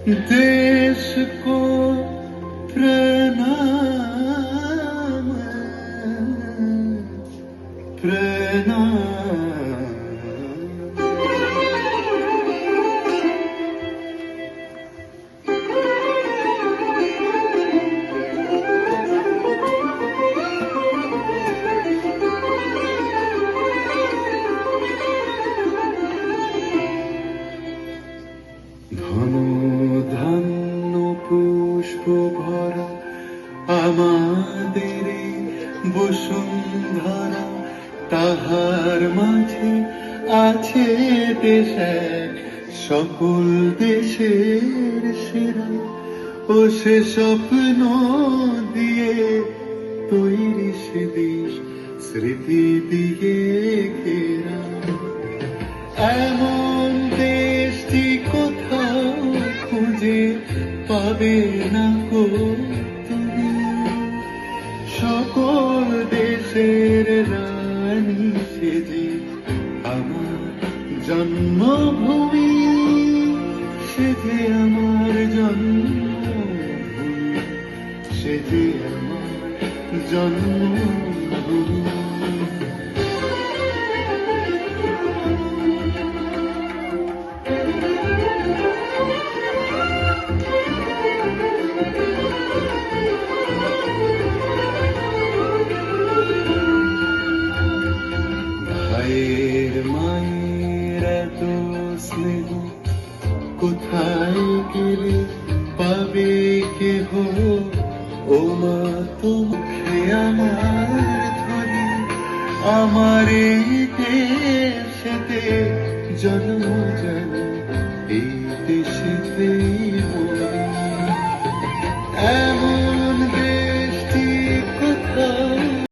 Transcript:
देश को प्रणाम प्रणाम। ধন ধান্য পুষ্প ভরা আমাদের বসুন্ধরা, তাহার মাঝে আছে দেশ এক, সকল দেশের সেরা। ও সে স্বপ্ন দিয়ে তৈরি সে দেশ, স্মৃতি দিয়ে ঘেরা। এমন দেশটি কোথাও খুঁজে পাবে না গো তুমি, সকল দেশের রানী সেজে আমার জন্মভূমি, সেজে আমার জন্মভূমি, সেজে আমার জন্মভূমি। ভাইয়ের মায়ের এত স্নেহ কোথায় গেলে পাবে কেহ, ও মা তোকে আমার ধরে আমার এই দেশেতে জন্ম যেন এই দেশেতে।